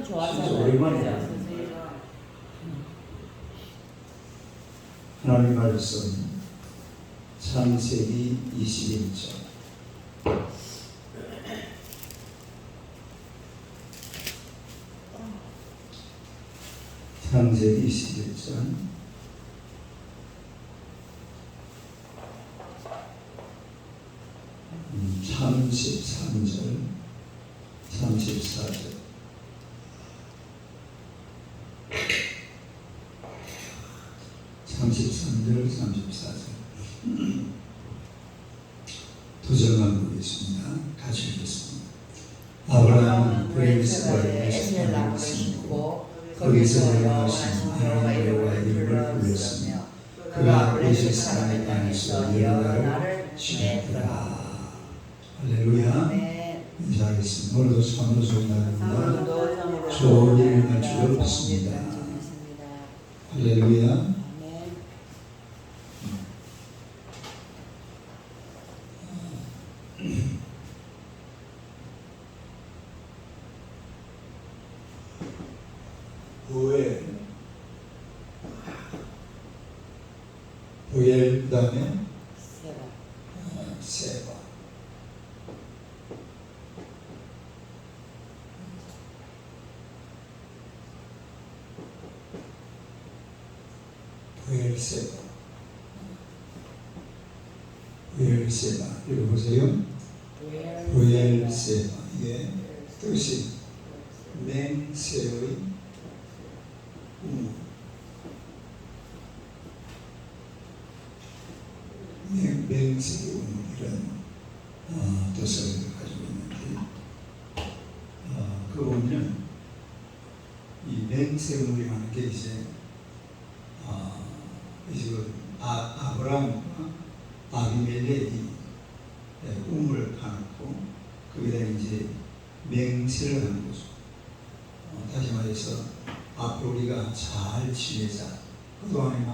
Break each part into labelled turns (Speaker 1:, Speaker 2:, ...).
Speaker 1: 좋았잖아요.
Speaker 2: 오랜만이에요. 하나님 말씀 창세기 21장. 창세기 21장 33절 34절. 두 절만 보겠습니다. 같이 읽겠습니다. 아브라함은 브엘세바에 에셀나무를 심고 거기서 여호와하신 여호와의 이름을 불렀으며 그가 브레셋 사람의 땅에서 여호와를 지냈더라. 할렐루야. 인사하겠습니다. 오늘도 참으로 좋은 날입니다. 좋은 일을 날 줄을 믿습니다. 할렐루야. 보엘 그 다음에 세바. 보엘세바 읽어보세요. 보엘세바. 이게 뜻이 맹세의 우물, 맹세의 우물이라는 뜻을 가지고 있는데, 그 우물은 이 맹세 우물이라는 게 이제 지금 아브라함과 아비멜렉이 우물을 파놓고 거기다 이제 맹세를 하는 거죠. 다시 말해서 앞으로 우리가 잘 지내자. 그동안에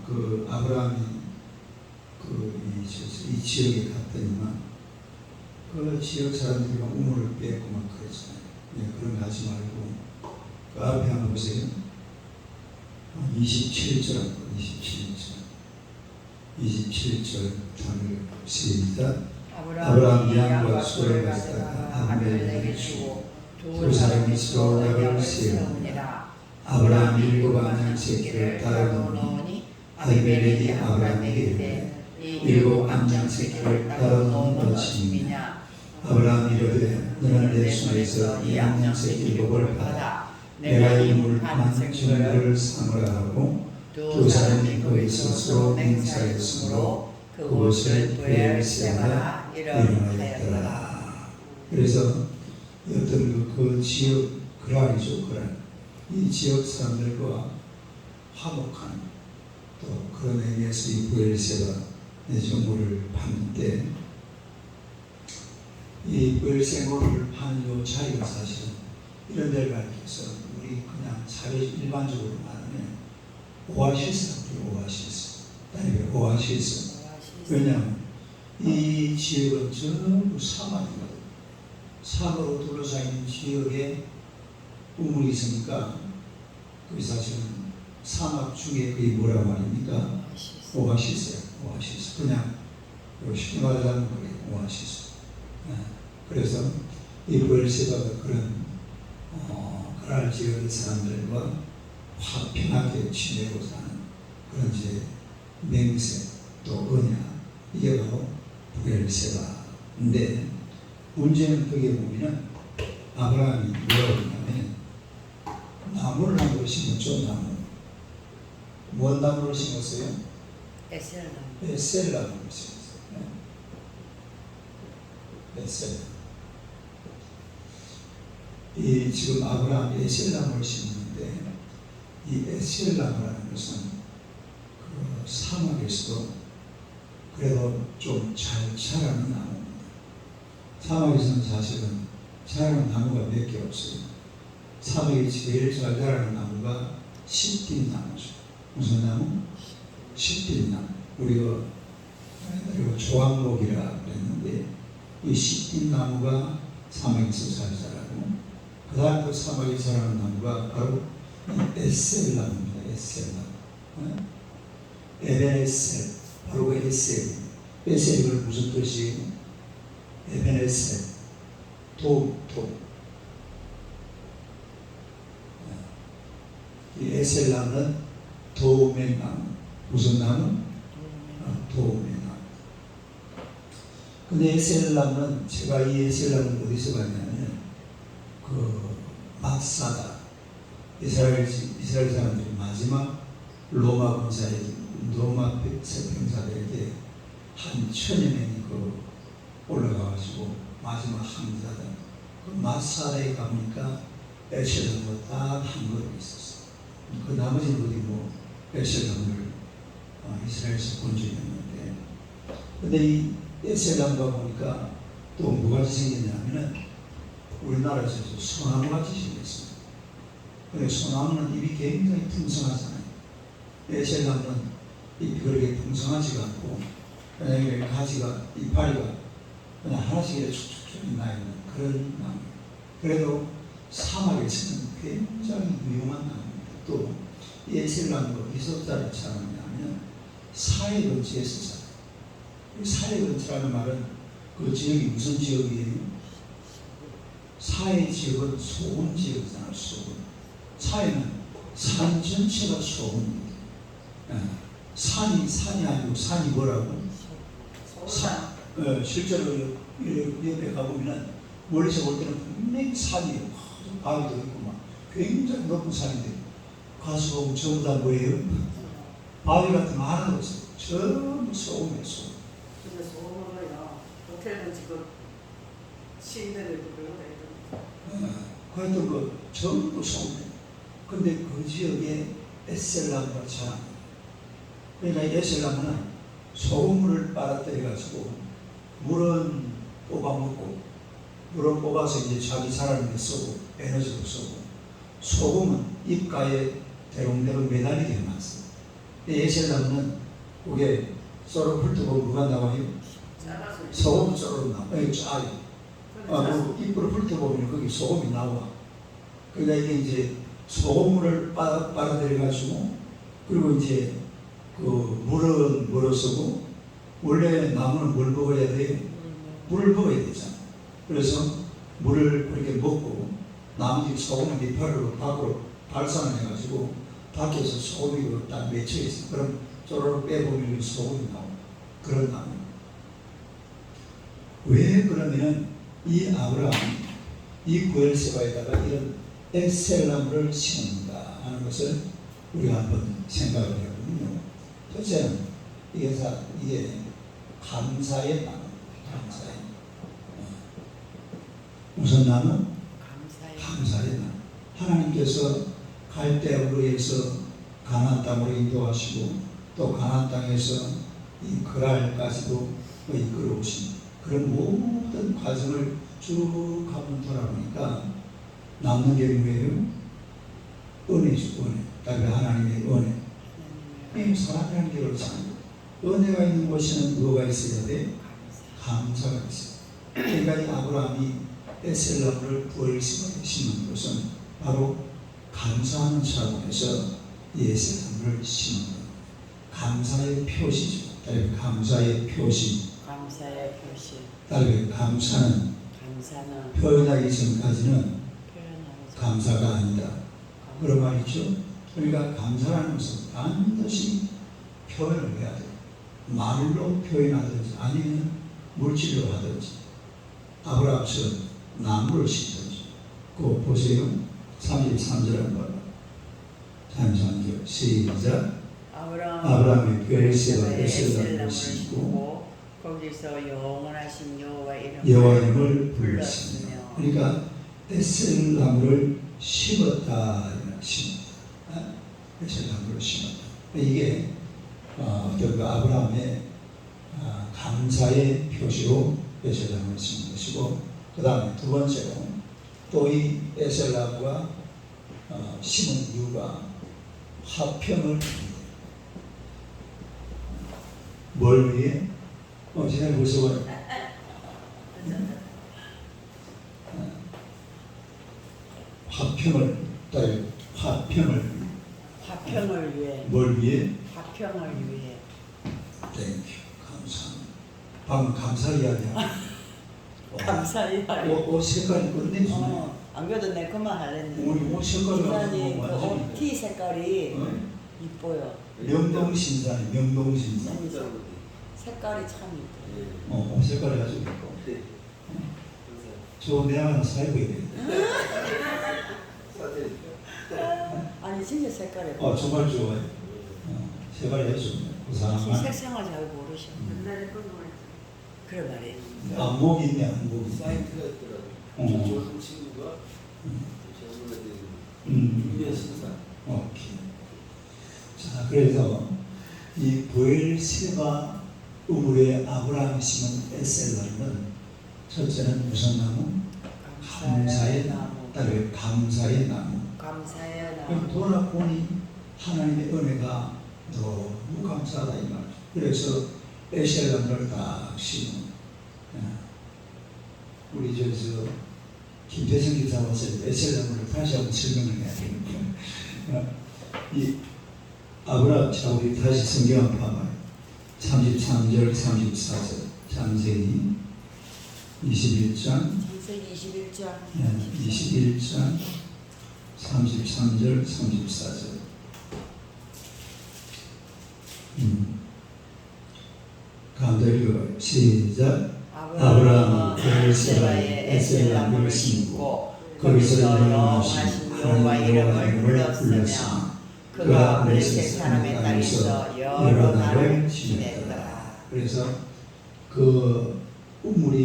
Speaker 2: 그 아브라함이 이 지역에 갔더니만 그 지역 사람들이 막 우물을 빼고 막 그랬잖아요. 그런 거 하지 말고 그 앞에 한번 보세요. 27절 27절 단을 시작. 아브라함이 양과 소를 가져다가 아비멜렉에게 주고 두 사람이 서로 약을 세우니라. 아브라함이 일곱 암양새끼를 따라 놓으니 아비멜렉이 아브라함에게 이르되 일곱 암양새끼를 따라 놓은 것이니냐. 아브라함이 이르되 너는 내 손에서 이 암양새끼 일곱을 받아 내가 이 물 파는 증거를 삼으라 하고 두 사람이 거기서 서로 맹세하였으므로 그곳을 브엘세바라 이름하였더라. 그래서 어떤 그 지역 그랄이죠. 그랄. 이 지역 사람들과 화목한 또 그런 의미에서 이 브엘세바 정보를 파는데, 이 브엘세바를 파는 요 자리가 사실은 이런 데를 가리켜서 우리 그냥 자리 일반적으로 말하면 오아시스라고 해요. 오아시스. 왜냐하면 이 지역은 전부 사막이거든요. 사막으로 둘러싸인 지역에 우물이 있으니까 그게 사실은 사막 중에 그게 뭐라고 하니까 오아시스예요. 오아시스. 그냥 쉽게 말하자면 그게 오아시스. 그래서 이 브엘세바가 그런 그랄 지역의 사람들과 화평하게 지내고 사는 그런 이제 맹세 또 언약, 이게 바로 브엘세바인데, 문제는 거기에 보면 아브라함이 뭐라고 하냐면 나무를 한 개 심었죠. 나무. 뭔 나무를 심었어요? 에셀나무를 심었어요. 에셀. 이 지금 아브라함이 에셀나무를 심었는데, 이 에셀나무라는 것은 그 사막에서도 그래도 좀 잘 자라는 나무입니다. 사막에서는 사실은 자라는 나무가 몇 개 없어요. 사막에 제일 잘 자라는 나무가 십빛나무죠. 무슨 나무? 십빛나무. 우리가 조항목이라 그랬는데, 이 십빛나무가 사막에서 잘 자라고, 그 다음 그 사막에 자라는 나무가 바로 에셀나무입니다. 에셀나무. 에벤에셀, 바로 그 에셀. 에셀이 무슨 뜻이에요? 에벤에셀, 도움. 이 에셀나무는 도움의 나무. 무슨 나무? 도움의 나무. 근데 에셀나무는, 제가 이 에셀나무를 어디서 봤냐면 그 마사다, 이스라엘 사람들이 마지막 로마 병사들에게 한 1000여 명이 올라가가지고 마지막 항자들 그 마사다에 가보니까 에셀나무가 딱 한 그루 있었어. 그 나머지는 어디 에셀나무를 이스라엘에서 본 적이 없는데, 근데 이 에셀나무가 보니까 또 뭐같이 생겼냐면은 우리나라에서 소나무같이 생겼습니다. 근데 소나무는 잎이 굉장히 풍성하잖아요. 에셀나무는 잎이 그렇게 풍성하지가 않고 그냥 가지가, 이파리가 그냥 하나씩 이렇게 축축축 나있는 그런 나무. 그래도 사막에서는 굉장히 유용한 나무입니다. 또 이 에셀나무가 어디서 자라냐면 사해 근처에서 자라요. 사해 근처라는 말은 그 지역이 무슨 지역이에요? 사해 지역은 소금 지역이잖아요. 소금. 사해는 산 전체가 소금입니다. 산이 아니고 산이 뭐라고? 실제로 옆에 가보면 멀리서 볼 때는 분명히 산이에요. 바위도 있고 막 굉장히 높은 산인데 가서 보면 전부 다 뭐예요? 바위 같은 거 하나도 없어요. 전부 소금이에요. 소금.
Speaker 1: 근데 소금으로요 호텔은 지금 시인들도 그러고
Speaker 2: 그랬던 거 전부 소금이에요. 근데 그 지역에 에셀나무가 자랍니다. 그러니까 에셀나무는 소금물을 빨아들여가지고 물은 뽑아먹고, 물은 뽑아서 이제 자기 자라는 데 쓰고 에너지도 쓰고, 소금은 입가에 대롱대롱 매달리게 해놨어요. 에셀나무는 그게 썰어 훑어보면 누가 나와요? 소금 썰어 나와요. 짜요. 잎으로 훑어보면 거기 소금이 나와. 그러니까 이게 이제 소금물을 빨아들여가지고, 그리고 이제 그 물은 물을 쓰고, 원래 나무는 뭘 먹어야 돼요? 물을 먹어야 되잖아. 그래서 물을 그렇게 먹고 나머지 소금을 이파리로 밖으로 발산을 해가지고 밖에서 소금이 딱 맺혀있어. 그럼 쪼르륵 빼보면 소금이 나옵니다. 그런 나무. 왜 그러면은 이 아브라함이 이 구엘세바에다가 이런 에셀나무를 심는가 하는 것을 우리가 한번 생각을 해보면요. 첫째는 이게 감사의 나무. 감사의 나무. 무슨 나무? 감사의 나무. 하나님께서 갈대아우로 해서 가나안 땅으로 인도하시고 또 가나안 땅에서 이 그랄까지도 이끌어오신 그런 모든 과정을 쭉 한번 돌아보니까 남는 게 뭐예요? 은혜죠. 은혜. 다른 하나님의 은혜. 이 사람이라는 게 그렇잖아요. 은혜가 있는 곳에는 뭐가 있어야 돼? 감사가 있어요. 그러니까 이 아브라함이 에셀나무를 부엘세바에 심은 것은 바로 감사하는 차원에서 이 에셀나무를 심은 것. 감사의 표시죠. 다른 감사의 표시.
Speaker 1: 감사의 표시.
Speaker 2: 다른 감사는 표현하기 전까지는 감사가 아니다. 그런 말이죠. 그러니까 감사라는 것은 반드시 표현을 해야 돼요. 말로 표현하든지 아니면 물질로 하든지 아브라함처럼 나무를 심든지. 그거 보세요. 33절을 봐라. 33절 시작. 아브라함이 베르세바에 에셀나무를 심고
Speaker 1: 거기서 영원하신 여호와
Speaker 2: 이름을 불렀으며. 그러니까 에셀나무를 심었다. 심었다. 에셀나무를 심었다. 이게 어떤 그 아브라함의 감사의 표시로 에셀나무를 심은 것이고, 그 다음에 두 번째로 또 이 에셀나무가 심은 이유가 화평을 뭘 위해? 지난해 벌써 봐요. 화평을 따르 화평을
Speaker 1: 화평을 위해.
Speaker 2: 뭘 위해?
Speaker 1: 화평을 위해.
Speaker 2: 땡큐 감사합니다. 방금 감사 이야기야.
Speaker 1: 감사해요.
Speaker 2: 옷 색깔이 끝내주네.
Speaker 1: 안 그래도 내 그만 하랬는데.
Speaker 2: 우리 옷 색깔이
Speaker 1: 기사님 그
Speaker 2: 완전히
Speaker 1: 옷 티 색깔이
Speaker 2: 어?
Speaker 1: 이뻐요.
Speaker 2: 명동신사네 명동신사.
Speaker 1: 색깔이 참 이뻐요.
Speaker 2: 옷 색깔이 아주 이뻐. 저 내가 하나 사입어야 돼.
Speaker 1: 아니 진짜 색깔이.
Speaker 2: 정말 좋아요. 색깔이 아주 고상한.
Speaker 1: 색상을 잘 모르셔. 옛날에 그래 말이에요.
Speaker 2: 안목이 있네 안목이.
Speaker 3: 사이트가 있더라고.
Speaker 2: 어.
Speaker 3: 좋은 친구가 저번에 유명 신사.
Speaker 2: 오케이. 자, 그래서 이 보엘세바 우물에 아브라함이 심은 에셀라는 첫째는 무슨 나무? 감사의 나무. 따로 감사의 나무.
Speaker 1: 감사의
Speaker 2: 그럼
Speaker 1: 나무.
Speaker 2: 돌아보니 하나님의 은혜가 너무 감사하다 이 말이죠. 그래서 에셀라를 딱 심은. 우리 저 김태성 기사 와서 에셀라를 다시 한번 설명을 해야 되는데. 이 아브라함, 자 우리 다시 성경 한번 봐봐요. 33절, 34절, 창세기 21장,
Speaker 1: 창세기 21장.
Speaker 2: 21장, 33절, 34절. 가운데 읽어요. 시작. 아브라함은 베르세바에 에셀람을 심고 거기서 영원하신 여호와 이름을 불렀으며 그가 블레셋 사람의 땅에서 여러 날을 지냈더라. 그래서 그 우물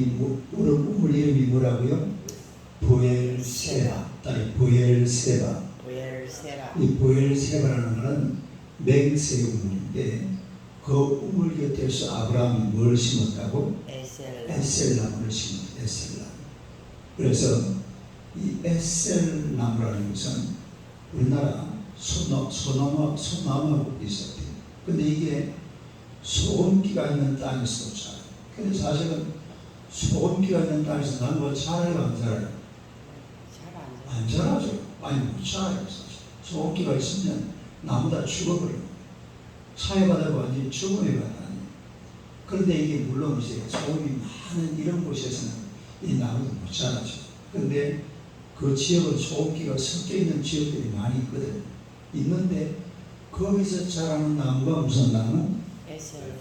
Speaker 2: 이름이 뭐라고요? 보엘세바. 보엘세바.
Speaker 1: 보엘세바.
Speaker 2: 이 보엘세바라는 것은 맹세 우물인데 그 우물 곁에서 아브라함이 뭘 심었다고? 에셀나무를 심었다. 에셀나무. 그래서 이 에셀나무라는 것은 우리나라 소나무하고 비슷해요. 근데 이게 소금기가 있는 땅에서 자라요. 근데 사실은 소금기가 있는 땅에서 나무가 자라요, 안 자라요? 안 자라죠. 많이 못 자라요, 사실. 소금기가 있으면 나무 다 죽어버려요. 사회바다가 완전히 죽음의 바다 아니에요. 그런데 이게 물론 이제 소금이 많은 이런 곳에서는 이 나무도 못 자라죠. 그런데 그 지역은 소금기가 섞여 있는 지역들이 많이 있거든요. 있는데 거기서 자라는 나무가 무슨 나무? 에셀.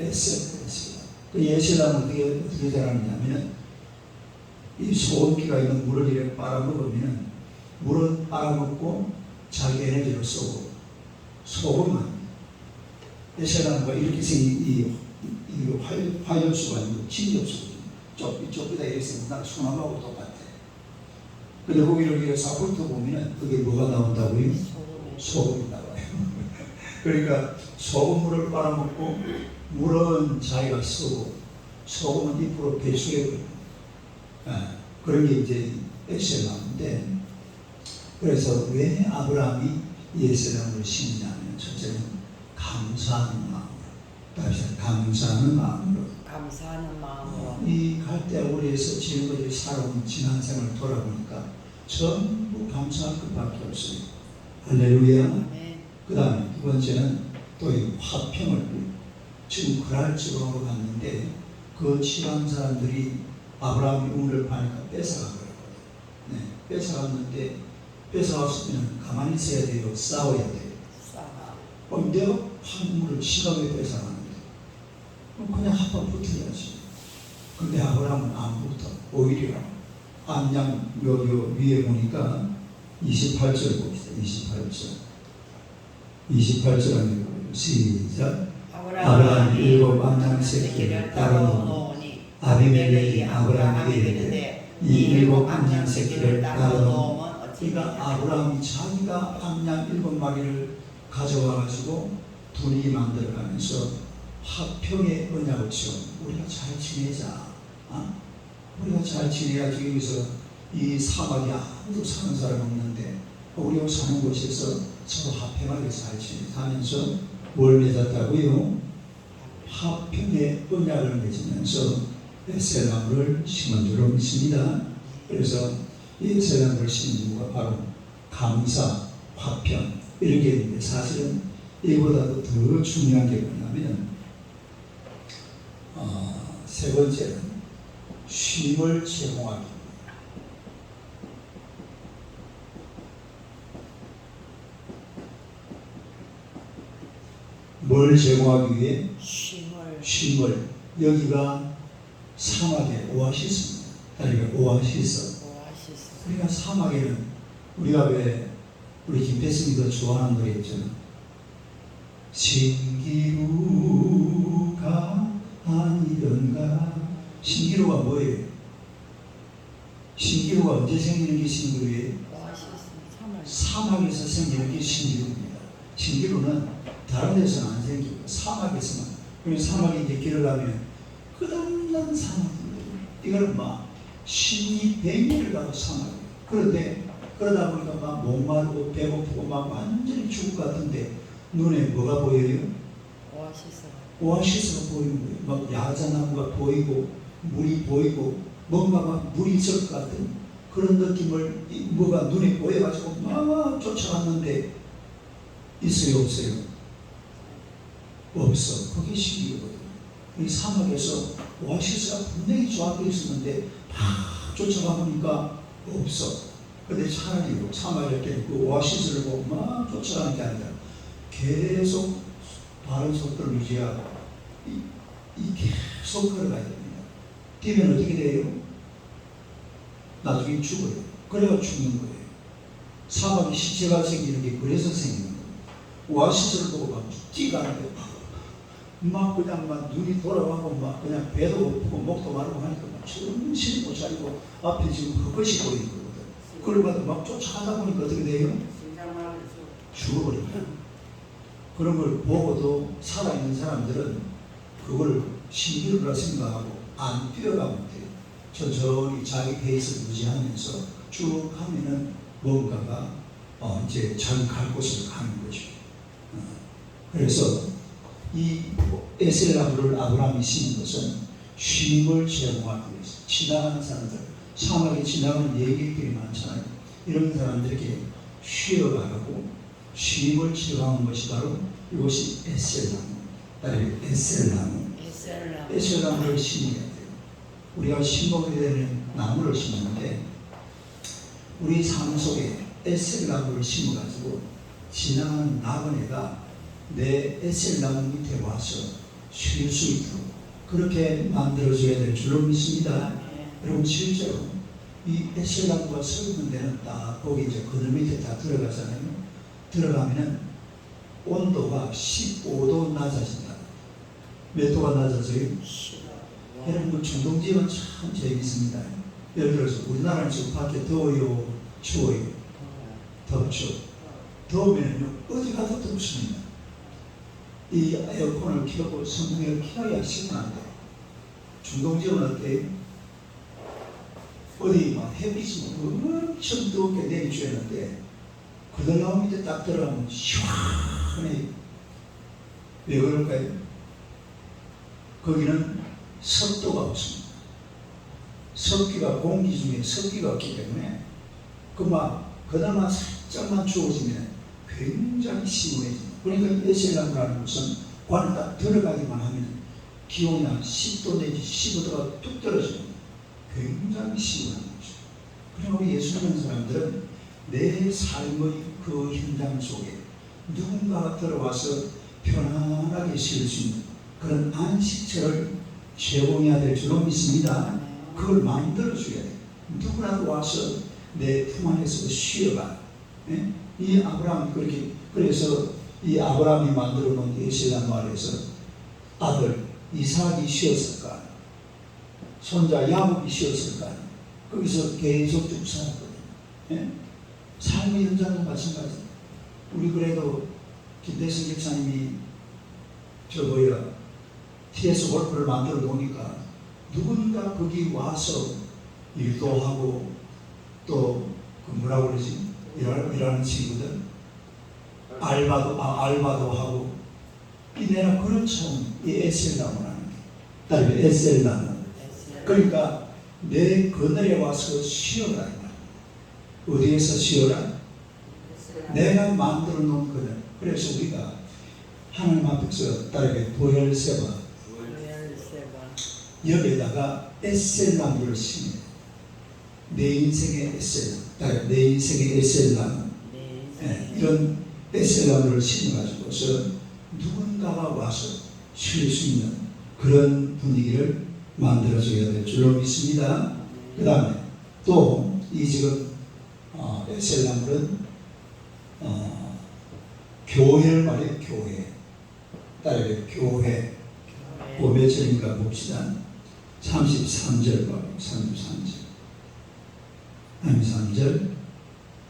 Speaker 2: 그 에셀나무는 어떻게 자라느냐면 이 소금기가 있는 물을 이렇게 빨아먹으면 물은 빨아먹고 자기 에너지를 쏘고 소금은 에셀나무가 이렇게 생긴 이 화열수가 아니고 진엽수거든요. 좁이다 이렇게 생긴 소나무하고 똑같아. 근데 거기를 이렇게 싹 훑어보면 그게 뭐가 나온다고요? 소금이 나와요. 그러니까 소금물을 빨아먹고 물은 자기가 쓰고 소금은 잎으로 배수해버려요. 그런 게 이제 에셀나무인데 그래서 왜 아브라함이 이 에셀나무를 심냐면 첫째는 감사하는 마음으로 다시 감사하는 마음으로 이 갈대아우리에서 지금까지 살아온 지난 생을 돌아보니까 전부 감사할 것밖에 없어요. 할렐루야. 그 다음에 두 번째는 또 이 화평을 지금 그랄 지방으로 갔는데 그 지방 사람들이 아브라함이 우물을 파니까 뺏어가버렸거든요. 뺏어갔는데 뺏어갔으면 가만히 있어야 돼요? 싸워야 돼요? 내가 화물을 지갑에 뺏어가는데 그냥 한번 붙어야지. 근데 아브라함은 안 붙어. 오히려 암양 요 위에 보니까 28절 봅시다. 28절 아니고 시작. 아브라함이 일곱 암양 새끼를 따라놓으니 아비멜렉이 아브라함에게 이르되 이 일곱 암양 새끼를 따라놓으면 그러니까 아브라함이 자기가 암양 7마리를 가져와가지고 분위기 만들어가면서 화평의 언약을 지금 우리가 잘 지내자. 우리가 잘 지내야지. 여기서 이 사막에 아무도 사는 사람 없는데 우리가 사는 곳에서 서로 화평하게 잘 지내면서 뭘 맺었다고요? 화평의 언약을 맺으면서 에셀나무를 심은 줄로 믿습니다. 그래서 이 에셀나무를 심은 이유가 바로 감사, 화평 이렇게 있는데 사실은 이보다도 더 중요한 게 뭐냐면 세 번째는 쉼을 제공하기. 뭘 제공하기 위해? 쉼을. 여기가 사막의 오아시스입니다. 그러니까 오아시스. 그러니까 사막에는 우리가 왜 우리 김태승이도 좋아하는 노래 있잖아. 신기루가 아니던가. 신기루가 뭐예요? 신기루가 언제 생기는 게 신기루예요? 사막에서 생기는 게 신기루입니다. 신기루는 다른 데서는 안 생기고 사막에서만. 그리고 사막에 이제 길을 가면 끝없는 사막입니다. 이거는 막 신이 100일을 가도 사막이에요. 그런데 그러다 보니까 막 목마르고 배고프고 막 완전히 죽을 것 같은데 눈에 뭐가 보여요? 오아시스가 보이는 거예요. 막 야자나무가 보이고 물이 보이고 뭔가 막 물이 있을 것 같은 그런 느낌을 뭐가 눈에 보여가지고 막 쫓아갔는데 있어요, 없어요? 없어. 그게 신기하거든요. 이 사막에서 오아시스가 분명히 조합되어 있었는데 막 쫓아가보니까 없어. 근데 차라리 사막에 그 오아시스를 보고 막 쫓아가는 게 아니라 계속 바른 속도를 유지하고 계속 걸어가야 됩니다. 뛰면 어떻게 돼요? 나중에 죽어요. 그래야 죽는 거예요. 사막에 시체가 생기는 게 그래서 생기는 거예요. 오아시스를 보고 막 뛰가는데 막 그냥 막 눈이 돌아가고 막 그냥 배도 고프고 목도 마르고 하니까 막 정신이 못 차리고 앞에 지금 그것이 보이는 거거든. 그러고 막 쫓아가다 보니까 어떻게 돼요? 죽어버립니다. 그런 걸 보고도 살아있는 사람들은 그걸 신기루라 생각하고 안 뛰어가면 돼요. 천천히 자기 페이스를 유지하면서 쭉 하면은 뭔가가 이제 자기 갈 곳을 가는 거죠. 그래서 이 에셀나무를 아브라함이 심은 것은 쉼을 제공하기 위해서 지나가는 사람들, 사막에 지나가는 얘기들이 많잖아요. 이런 사람들에게 쉬어가라고 쉼을 제공하는 것이 바로 이것이 에셀나무. 에셀나무를 심어야 돼요. 우리가 심어야 되는 나무를 심는데 우리 삶 속에 에셀나무를 심어가지고 지나가는 나그네가 내 에셀나무 밑에 와서 쉴 수 있도록 그렇게 만들어줘야 될 줄로 믿습니다. 여러분 실제로 이 에셀나무가 서 있는 데는 딱 거기 이제 그늘 밑에 다 들어가잖아요. 들어가면은 온도가 15도 낮아진다. 몇 도가 낮아져요? 여러분 중동지역은 참 재밌습니다. 예를 들어서 우리나라는 지금 밖에 더워요, 추워요? 덥죠. 더우면요 어디 가도 덥습니다. 이 에어컨을 켜고 선풍기를 켜야 시원한데 중동지역은 어때요? 어디 막 햇빛이 엄청 뜨겁게 내리쬐는데 그들나무 밑에 딱 들어가면 시원해. 왜 그럴까요? 거기는 습도가 없습니다. 습기가 공기 중에 습기가 없기 때문에 그나마 살짝만 추워지면 굉장히 시원해집니다. 그러니까 에셀나무라는 것은 관을 딱 들어가기만 하면 기온이 한 10도 내지 15도가 뚝 떨어집니다. 굉장히 시원한 거죠. 그리고 우리 예수 믿는 사람들은 내 삶의 그 현장 속에 누군가가 들어와서 편안하게 쉴 수 있는 그런 안식처를 제공해야 될 줄로 믿습니다. 그걸 만들어줘야 돼요. 누구라도 와서 내 품 안에서 쉬어가. 예? 이 아브라함이 그렇게 그래서 이 아브라함이 만들어 놓은 에셀나무 아래에서 아들 이삭이 쉬었을까? 손자 야곱이 쉬었을까? 거기서 계속 쭉 살았거든요. 예? 삶의 현장도 마찬가지. 우리 그래도 김대승 집사님이 TS 골프를 만들어 놓으니까 누군가 거기 와서 일도 하고 또 그 뭐라고 그러지? 일하는 친구들 알바도 하고 내가 그런 차원 이 에셀나무라는 게 에셀나무. 그러니까 내 그늘에 와서 쉬어라. 어디에서 쉬어라? 내가 만들어 놓은 거는. 그래서 우리가 하나님 앞에서 따르게 보혈세바 여기에다가 에셀나무를 심어. 내 인생의 에셀나무, 내 인생의 에셀나무, 이런 에셀나무를 심어가지고서 누군가가 와서 쉴 수 있는 그런 분위기를 만들어줘야 될 줄로 믿습니다. 그 다음에 또 이 지금 에셀나무는 교회를 말해요. 교회. 따르게 교회. 몇 절인가 봅시다. 33절 봐요. 33절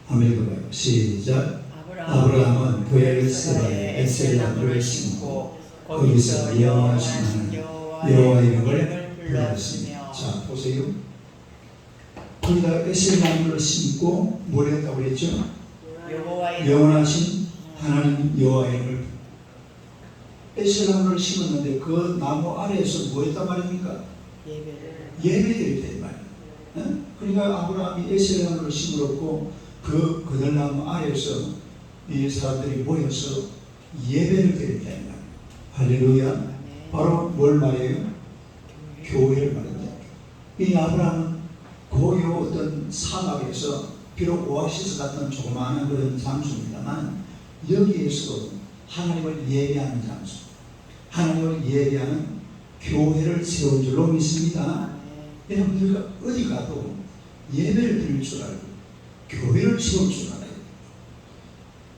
Speaker 2: 한번 읽어봐요. 시작. 아브라함은 부엘세바에 에셀나무를 심고 거기서 여호와시는 여호와 이름을 불렀습니다. 자 보세요. 거기다 에셀나무를 심고 뭘 했다고 그랬죠? 영원하신 하나님 여호와 이름을. 에셀나무를 심었는데 그 나무 아래에서 뭐 했단 말입니까? 예배드렸다 이 말이에요. 그러니까 아브라함이 에셀나무를 심었고 그 그늘나무 아래에서 이 사람들이 모여서 예배를 드렸다 이 말이에요. 할렐루야. 바로 뭘 말해요? 교회를 말합니다. 이 아브라함은 고요 어떤 사막에서 비록 오아시스 같은 조그마한 그런 장소입니다만 여기에서 하나님을 예배하는 장소, 하나님을 예배하는 교회를 세운 줄로 믿습니다. 여러분 우리가 어디 가도 예배를 드릴 줄 알고 교회를 세울 줄 알아요.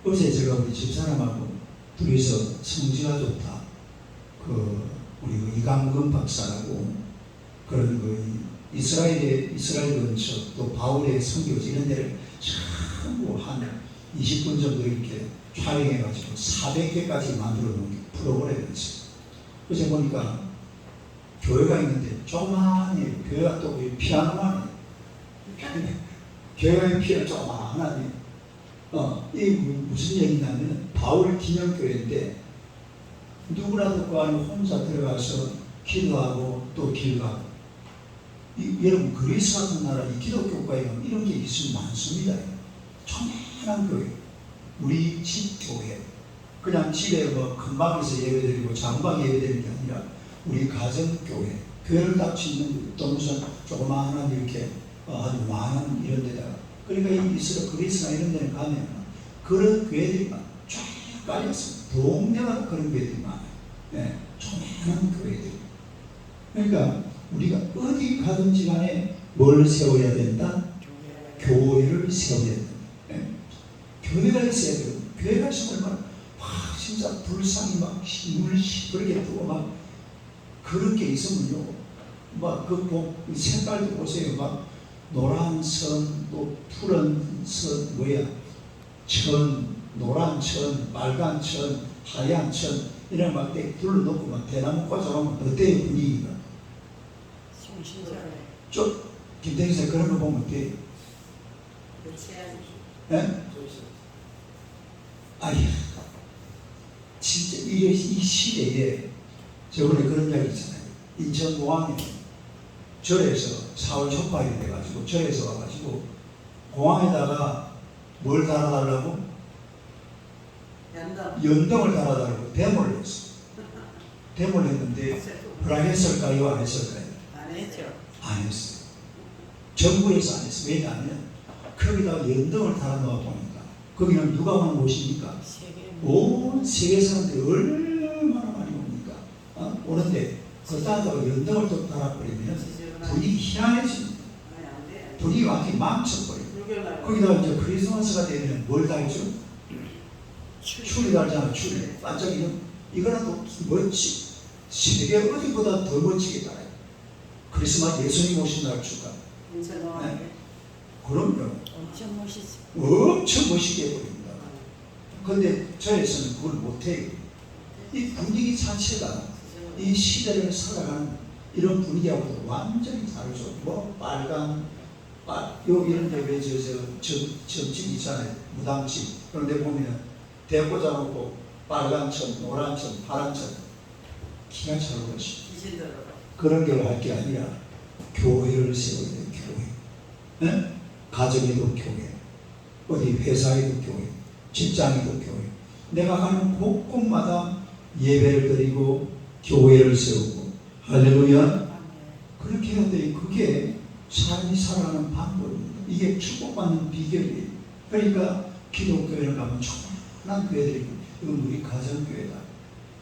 Speaker 2: 어제 제가 우리 집사람하고 둘이서 성지가 좋다. 우리 이강근 박사라고 그런 이스라엘 근처 또 바울의 선교지 이런 데를 전부 한 20분 정도 이렇게 촬영해가지고 400개까지 만들어 놓은 프로그램이 있어요. 그래서 보니까 교회가 있는데 조그마한 교회가 또 피아노만 해요. 교회의 피아노 조그마하네. 이 무슨 얘기냐면 바울 기념교회인데 누구라도 그 안에 혼자 들어가서 기도하고 또 기도하고. 여러분 그리스 같은 나라 이 기독교과에 가면 이런 게 있으면 많습니다. 조그마한 교회, 우리 집 교회. 그냥 집에 뭐 큰방에서 예배드리고 장방 예배드리는 게 아니라 우리 가정교회, 교회를 딱 짓는 또 무슨 조그마한 이렇게 아주 많은 이런 데다가. 그러니까 이 이스라엘 그리스나 이런 데는 가면 그런 교회들이 쫙 깔렸습니다. 동네마다 그런 교회들이 많아요. 네, 조그마한 교회들. 그러니까 우리가 어디 가든지 간에 뭘 세워야 된다? 교회를 세워야 된다. 네? 교회가 있어야 돼요. 교회가 있으면 얼마나 진짜 불상이 막 힘을 시뻘게 뜨고 막 그런 게 있으면요. 막 그 색깔도 보세요. 막 노란 선, 또 푸른 선, 천, 노란 천, 빨간 천, 하얀 천 이런 막 둘러놓고 막 대나무 꽂아놓으면 어때요 분위기가? 좀 김태희 씨 그런 거 보면 어때요? 예? 아니 진짜 이 시대에 저번에 그런 이야기 있잖아요. 인천공항에 절에서 4월 초파일이 돼가지고 절에서 와가지고 공항에다가 뭘 달아달라고? 연등을 달아달라고 데모를 했어. 데모를 했는데 허락했을까요? 안 했을까요?
Speaker 1: 안 했죠.
Speaker 2: 안 했어요. 정부에서 안 했어요. 왜냐하면 거기다가 연등을 달아놓아 보니까 거기는 누가 오는 곳입니까? 온 세계 사람들이 얼마나 많이 옵니까? 오는데 거기다가 연등을 또 달아버리면 분위기 희한해집니다. 분위기 완전히 망쳐버려요. 거기다가 이제 크리스마스가 되면 뭘 달죠? 추리 달잖아. 추리 반짝이는 이거는 또 멋지 세계 어디보다 더 멋지게 달아요. 크리스마스 예수님 오신 날 축하. 네? 그럼요.
Speaker 1: 엄청 멋있어.
Speaker 2: 엄청 멋있게 해버립니다. 그런데 저에서는 그걸 못해요. 이 분위기 자체가 이 시대를 살아가는 이런 분위기하고도 완전히 다르죠. 뭐 빨간 여기 이런 데 왜 점집 있잖아요. 무당집. 그런데 보면 대포 잡고 빨간 천, 노란 천, 파란 천 기가 차는 것이 그런 걸 할 게 아니라 교회를 세워야 돼요. 교회. 네? 가정에도 교회, 어디 회사에도 교회, 직장이도 교회. 내가 가는 곳곳마다 예배를 드리고 교회를 세우고 할렐루야. 그렇게 해야 돼. 그게 사람이 살아가는 방법입니다. 이게 축복받는 비결이에요. 그러니까 기독교회를 가면 초라한 교회들이 이건 우리 가정교회다.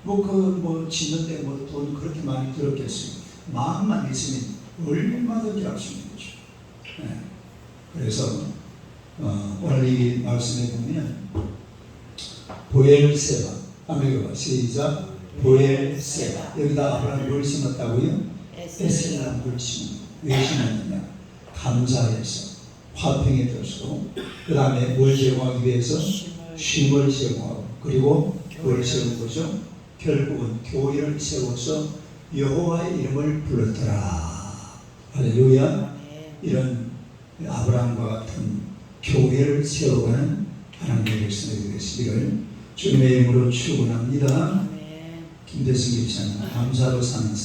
Speaker 2: 뭐 짓는데 뭐 돈 그렇게 많이 들었겠어요. 마음만 있으면 얼마든지 할 수 있는 거죠. 네. 그래서 오늘 이 말씀에 보면 보엘세바, 아멘. 시작. 보엘세바. 여기다 아브라함이 뭘 심었다고요? 에셀람을 심은. 왜 심었느냐? 감사해서 화평의 뜻으로, 그 다음에 뭘 제공하기 위해서? 쉼을 제공하고, 그리고 뭘 세운 거죠? 결국은 교회를 세워서 여호와의 이름을 불렀더라. 할렐루야. 이런 아브라함과 같은 교회를 세워가는 하나님의 백성이 되시기를 주님의 이름으로 축원합니다. 김대승 집사님, 감사로 사는 삶.